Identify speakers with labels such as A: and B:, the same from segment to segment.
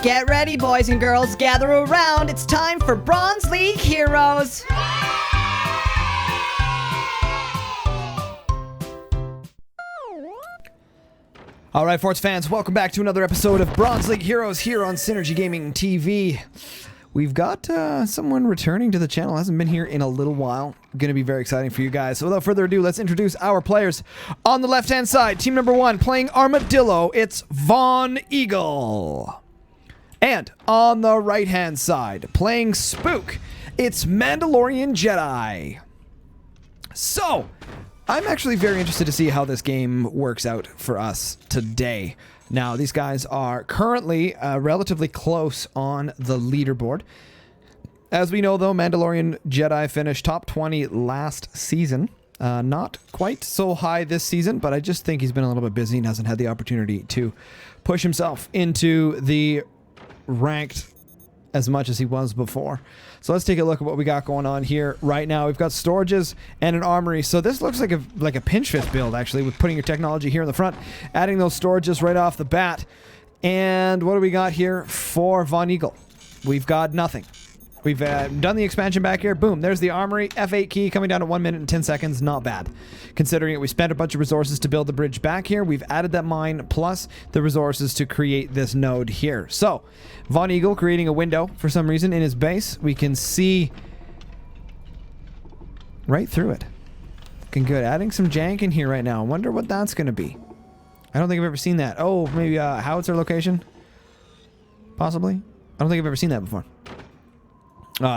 A: Get ready, boys and girls, gather around. It's time for Bronze League Heroes. All right, Forts fans, welcome back to another episode of Bronze League Heroes here on SynergyGamingTV. We've got someone returning to the channel, hasn't been here in a little while. Going to be very exciting for you guys. So without further ado, let's introduce our players. On the left-hand side, team number 1, playing Armadillo, it's Von Eagle. And on the right-hand side, playing Spook, it's MandalorianJedi. So, I'm actually very interested to see how this game works out for us today. Now, these guys are currently relatively close on the leaderboard. As we know, though, MandalorianJedi finished top 20 last season. Not quite so high this season, but I just think he's been a little bit busy and hasn't had the opportunity to push himself into the ranked as much as he was before. So let's take a look at what we got going on here right now. We've got storages and an armory. So this looks like a pinch fist build, actually, with putting your technology here in the front, adding those storages right off the bat. And what do we got here for Von Eagle? We've got nothing. We've done the expansion back here. Boom, there's the armory. F8 key coming down to 1 minute and 10 seconds. Not bad. Considering it, we spent a bunch of resources to build the bridge back here. We've added that mine plus the resources to create this node here. So, Von Eagle creating a window for some reason in his base. We can see right through it. Looking good. Adding some jank in here right now. I wonder what that's going to be. I don't think I've ever seen that. Oh, maybe howitzer location? Possibly. I don't think I've ever seen that before.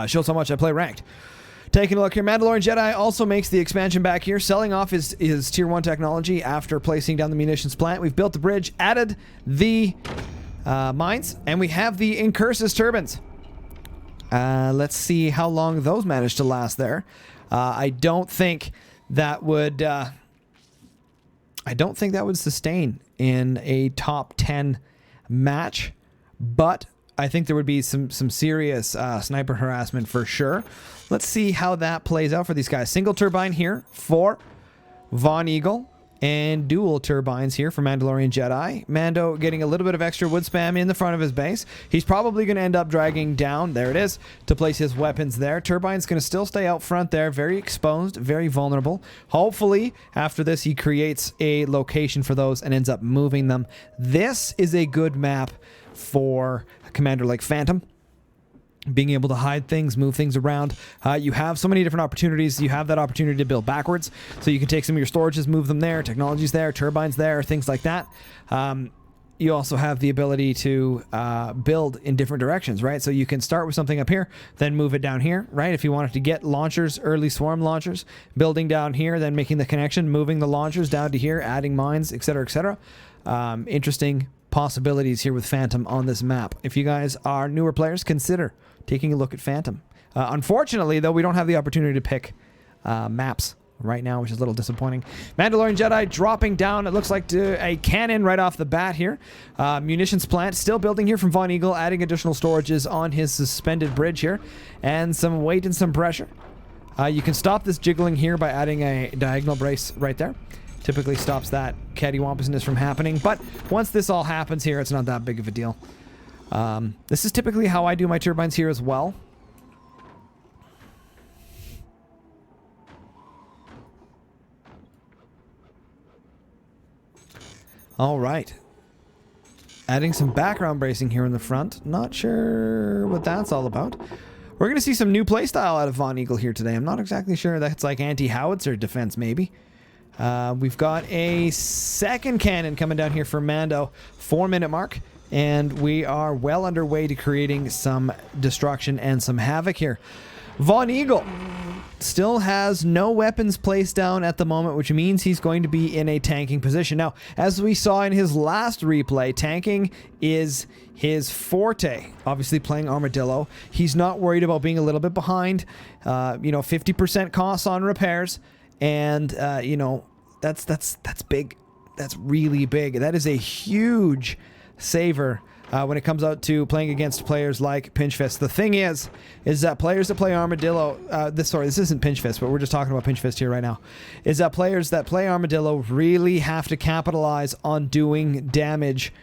A: Shows how much I play ranked. Taking a look here, MandalorianJedi also makes the expansion back here, selling off his tier 1 technology after placing down the munitions plant. We've built the bridge, added the mines, and we have the Incursus turbines. Let's see how long those managed to last there. I don't think that would sustain in a top 10 match, but I think there would be some serious sniper harassment for sure. Let's see how that plays out for these guys. Single turbine here for Von Eagle and dual turbines here for MandalorianJedi. Mando getting a little bit of extra wood spam in the front of his base. He's probably going to end up dragging down, there it is, to place his weapons there. Turbine's going to still stay out front there, very exposed, very vulnerable. Hopefully, after this, he creates a location for those and ends up moving them. This is a good map for a commander like Phantom, being able to hide things, move things around. You have so many different opportunities. You have that opportunity to build backwards, so you can take some of your storages, move them there, technologies there, turbines there, things like that. You also have the ability to build in different directions, right? So you can start with something up here, then move it down here, right? If you wanted to get launchers, early swarm launchers, building down here, then making the connection, moving the launchers down to here, adding mines, etc., etc. Interesting possibilities here with Phantom on this map. If you guys are newer players, consider taking a look at Phantom. Unfortunately, though, we don't have the opportunity to pick maps right now, which is a little disappointing. MandalorianJedi dropping down, it looks like, to a cannon right off the bat here. Munitions plant still building here from Von Eagle, adding additional storages on his suspended bridge here, and some weight and some pressure. You can stop this jiggling here by adding a diagonal brace right there. Typically stops that cattywampusness from happening, but once this all happens here, it's not that big of a deal. This is typically how I do my turbines here as well. All right. Adding some background bracing here in the front. Not sure what that's all about. We're going to see some new playstyle out of Von Eagle here today. I'm not exactly sure. That's like anti-howitzer defense, maybe. We've got a second cannon coming down here for Mando, 4-minute mark, and we are well underway to creating some destruction and some havoc here. Von Eagle still has no weapons placed down at the moment, which means he's going to be in a tanking position. Now, as we saw in his last replay, tanking is his forte. Obviously, playing Armadillo, he's not worried about being a little bit behind. 50% costs on repairs. And, that's big. That's really big. That is a huge saver when it comes out to playing against players like Pinchfist. The thing is that players that play Armadillo, this isn't Pinchfist, but we're just talking about Pinchfist here right now, is that players that play Armadillo really have to capitalize on doing damage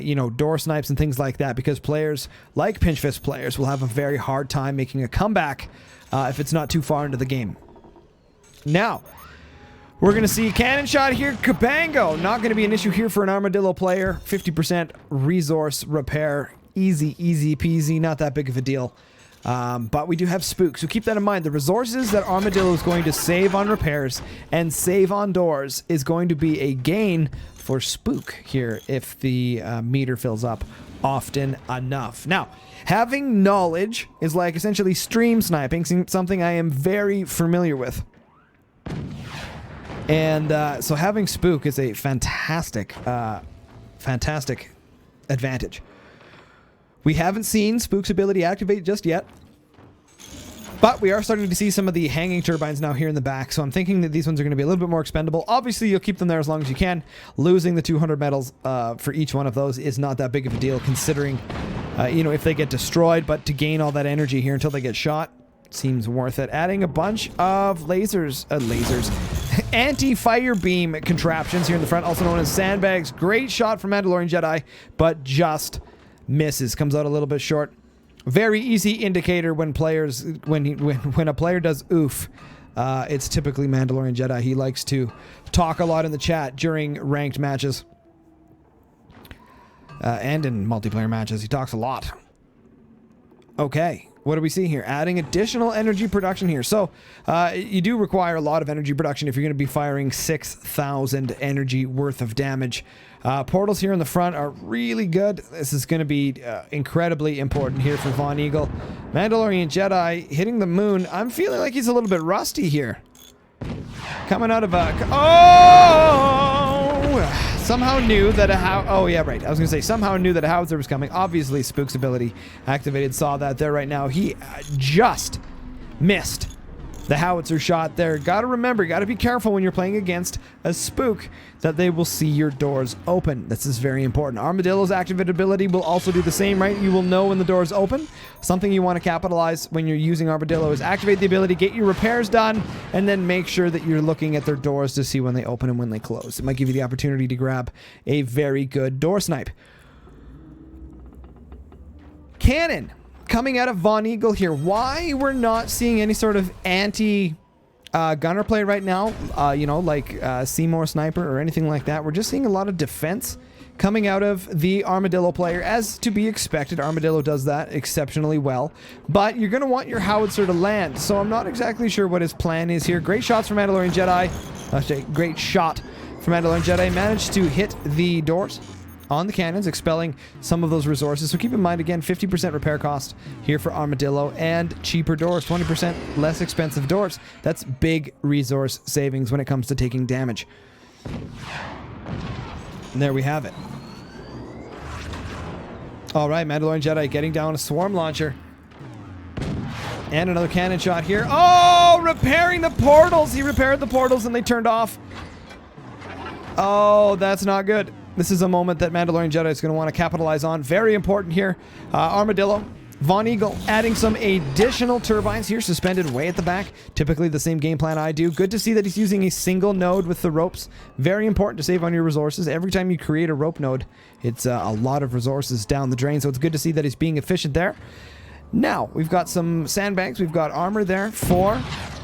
A: you know, door snipes and things like that, because players like Pinch Fist players will have a very hard time making a comeback if it's not too far into the game. Now, we're going to see cannon shot here. Cabango. Not going to be an issue here for an Armadillo player. 50% resource repair. Easy, easy peasy. Not that big of a deal. But we do have Spook, so keep that in mind. The resources that Armadillo is going to save on repairs and save on doors is going to be a gain for Spook here if the meter fills up often enough. Now, having knowledge is like essentially stream sniping, something I am very familiar with. And so having Spook is a fantastic, fantastic advantage. We haven't seen Spook's ability activate just yet, but we are starting to see some of the hanging turbines now here in the back, so I'm thinking that these ones are going to be a little bit more expendable. Obviously, you'll keep them there as long as you can. Losing the 200 metals for each one of those is not that big of a deal, considering, you know, if they get destroyed, but to gain all that energy here until they get shot seems worth it. Adding a bunch of lasers, anti-fire beam contraptions here in the front, also known as sandbags. Great shot from MandalorianJedi, but just misses. Comes out a little bit short. Very easy indicator when players, when a player does oof, it's typically MandalorianJedi. He likes to talk a lot in the chat during ranked matches. And in multiplayer matches, he talks a lot. Okay, what do we see here? Adding additional energy production here. So, you do require a lot of energy production if you're going to be firing 6,000 energy worth of damage. Portals here in the front are really good. This is going to be incredibly important here for Von Eagle. MandalorianJedi hitting the moon. I'm feeling like he's a little bit rusty here. Coming out of a... Oh! Somehow knew that a oh yeah, right. I was gonna say somehow knew that a howitzer was coming. Obviously, Spook's ability activated. Saw that there right now. He just missed the howitzer shot there. Gotta remember, gotta be careful when you're playing against a Spook that they will see your doors open. This is very important. Armadillo's activated ability will also do the same, right? You will know when the door's open. Something you want to capitalize when you're using Armadillo is activate the ability, get your repairs done, and then make sure that you're looking at their doors to see when they open and when they close. It might give you the opportunity to grab a very good door snipe. Cannon coming out of Von Eagle here. Why we're not seeing any sort of gunner play right now, you know, like Seymour Sniper or anything like that. We're just seeing a lot of defense coming out of the Armadillo player, as to be expected. Armadillo does that exceptionally well, but you're going to want your howitzer to land, so I'm not exactly sure what his plan is here. Great shots from MandalorianJedi. Great shot from MandalorianJedi. Managed to hit the doors on the cannons, expelling some of those resources. So keep in mind, again, 50% repair cost here for Armadillo, and cheaper doors, 20% less expensive doors. That's big resource savings when it comes to taking damage. And there we have it. All right, MandalorianJedi getting down a swarm launcher. And another cannon shot here. Oh, repairing the portals. He repaired the portals and they turned off. Oh, that's not good. This is a moment that MandalorianJedi is going to want to capitalize on. Very important here. Armadillo, Von Eagle adding some additional turbines here, suspended way at the back. Typically the same game plan I do. Good to see that he's using a single node with the ropes. Very important to save on your resources. Every time you create a rope node, it's a lot of resources down the drain, so it's good to see that he's being efficient there. Now, we've got some sandbags. We've got armor there for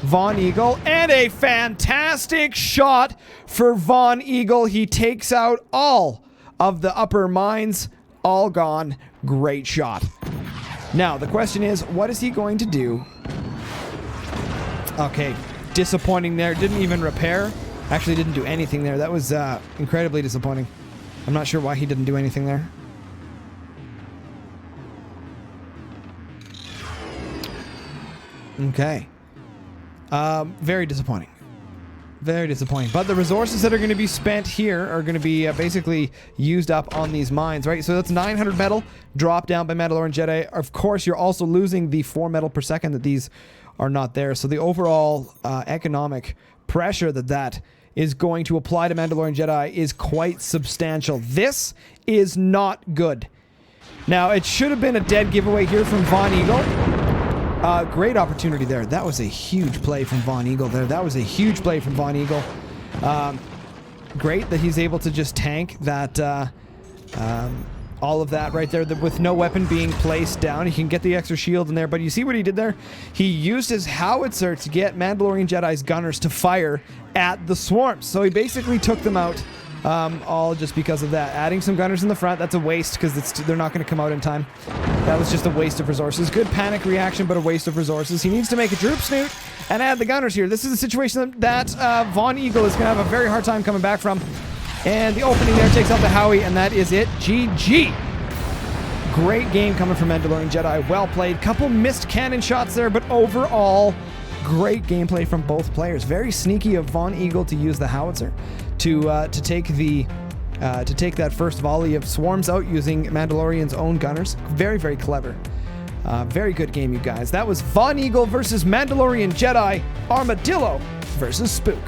A: Von Eagle. And a fantastic shot for Von Eagle. He takes out all of the upper mines. All gone. Great shot. Now, the question is, what is he going to do? Okay, disappointing there. Didn't even repair. Actually, didn't do anything there. That was incredibly disappointing. I'm not sure why he didn't do anything there. Okay. Very disappointing. Very disappointing. But the resources that are going to be spent here are going to be basically used up on these mines, right? So that's 900 metal dropped down by MandalorianJedi. Of course, you're also losing the 4 metal per second that these are not there. So the overall economic pressure that is going to apply to MandalorianJedi is quite substantial. This is not good. Now, it should have been a dead giveaway here from Von Eagle. Great opportunity there. That was a huge play from Von Eagle there. That was a huge play from Von Eagle. Great that he's able to just tank that All of that right there with no weapon being placed down. He can get the extra shield in there, but you see what he did there? He used his howitzer to get Mandalorian Jedi's gunners to fire at the swarms. So he basically took them out all just because of that. Adding some gunners in the front, that's a waste because they're not going to come out in time. That was just a waste of resources. Good panic reaction, but a waste of resources. He needs to make a droop snoot and add the gunners here. This is a situation that Von Eagle is going to have a very hard time coming back from. And the opening there takes out the Howie, and that is it. GG. Great game coming from Mandalorian Jedi. Well played. Couple missed cannon shots there, but overall, great gameplay from both players. Very sneaky of Von Eagle to use the howitzer to take that first volley of swarms out using Mandalorian's own gunners. Very, very clever. Very good game, you guys. That was Von Eagle versus Mandalorian Jedi. Armadillo versus Spook.